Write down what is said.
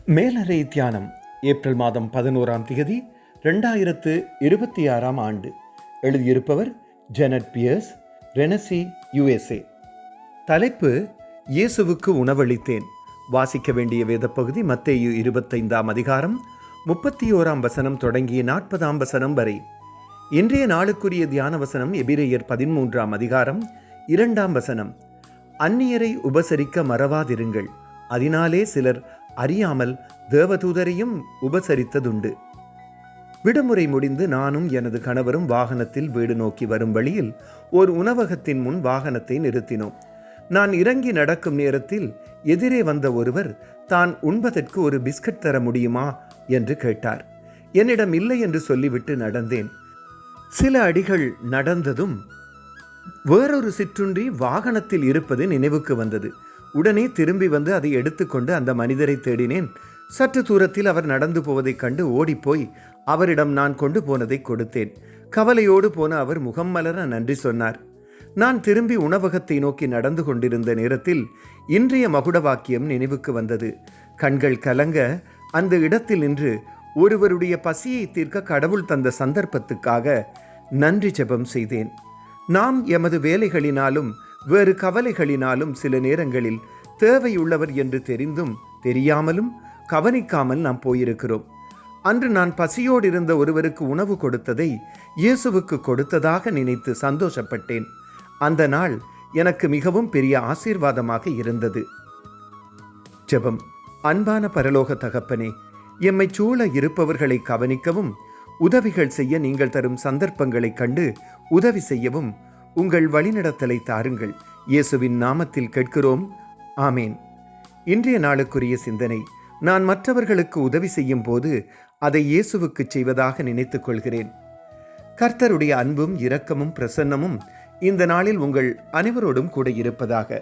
மேலறை தியானம் ஏப்ரல் மாதம் 11ஆம் தேதி 2026ஆம் ஆண்டு. எழுதியிருப்பவர் ஜெனட் பியர்ஸ், ரெனசி, USA. தலைப்பு: இயேசுவுக்கு உணவளித்தேன். வாசிக்க வேண்டிய வேத பகுதி மத்தேயு 25ஆம் அதிகாரம் 31ஆம் வசனம் தொடங்கி 40ஆம் வசனம் வரை. இன்றைய நாளுக்குரிய தியான வசனம் எபிரேயர் 13ஆம் அதிகாரம் 2ஆம் வசனம். அந்நியரை உபசரிக்க மறவாதிருங்கள், அதனாலே சிலர் அறியாமல் தேவதூதரையும் உபசரித்ததுண்டு. விடுமுறை முடிந்து நானும் எனது கணவரும் வாகனத்தில் வீடு நோக்கி வரும் வழியில் ஒரு உணவகத்தின் முன் வாகனத்தை நிறுத்தினோம். நான் இறங்கி நடக்கும் நேரத்தில் எதிரே வந்த ஒருவர் தான் உண்பதற்கு ஒரு பிஸ்கட் தர முடியுமா என்று கேட்டார். என்னிடம் இல்லை என்று சொல்லிவிட்டு நடந்தேன். சில அடிகள் நடந்ததும் வேறொரு சிற்றுண்டி வாகனத்தில் இருப்பது நினைவுக்கு வந்தது. உடனே திரும்பி வந்து அதை எடுத்துக்கொண்டு அந்த மனிதரை தேடினேன். சற்று தூரத்தில் அவர் நடந்து போவதைக் கண்டு ஓடிப்போய் அவரிடம் நான் கொண்டு போனதை கொடுத்தேன். கவலையோடு போன அவர் முகம் மலர நன்றி சொன்னார். நான் திரும்பி உணவகத்தை நோக்கி நடந்து கொண்டிருந்த நேரத்தில் இன்றைய மகுட வாக்கியம் நினைவுக்கு வந்தது. கண்கள் கலங்க அந்த இடத்தில் நின்று ஒருவருடைய பசியை தீர்க்க கடவுள் தந்த சந்தர்ப்பத்துக்காக நன்றி ஜெபம் செய்தேன். நாம் எமது வேலைகளினாலும் வேறு கவலைகளினாலும் சில நேரங்களில் தேவையுள்ளவர் என்று தெரிந்தும் தெரியாமலும் கவனிக்காமல் நாம் போயிருக்கிறோம். அன்று நான் பசியோடு இருந்த ஒருவருக்கு உணவு கொடுத்ததை இயேசுவுக்கு கொடுத்ததாக நினைத்து சந்தோஷப்பட்டேன். அந்த நாள் எனக்கு மிகவும் பெரிய ஆசீர்வாதமாக இருந்தது. ஜெபம். அன்பான பரலோக தகப்பனே, எம்மை சூழ இருப்பவர்களை கவனிக்கவும் உதவிகள் செய்ய நீங்கள் தரும் சந்தர்ப்பங்களை கண்டு உதவி செய்யவும் உங்கள் வழிநடத்தலை தாருங்கள். இயேசுவின் நாமத்தில் கேட்கிறோம், ஆமேன். இன்றைய நாளுக்குரிய சிந்தனை: நான் மற்றவர்களுக்கு உதவி செய்யும் போது அதை இயேசுவுக்கு செய்வதாக நினைத்துக் கொள்கிறேன். கர்த்தருடைய அன்பும் இரக்கமும் பிரசன்னமும் இந்த நாளில் உங்கள் அனைவரோடும் கூட இருப்பதாக.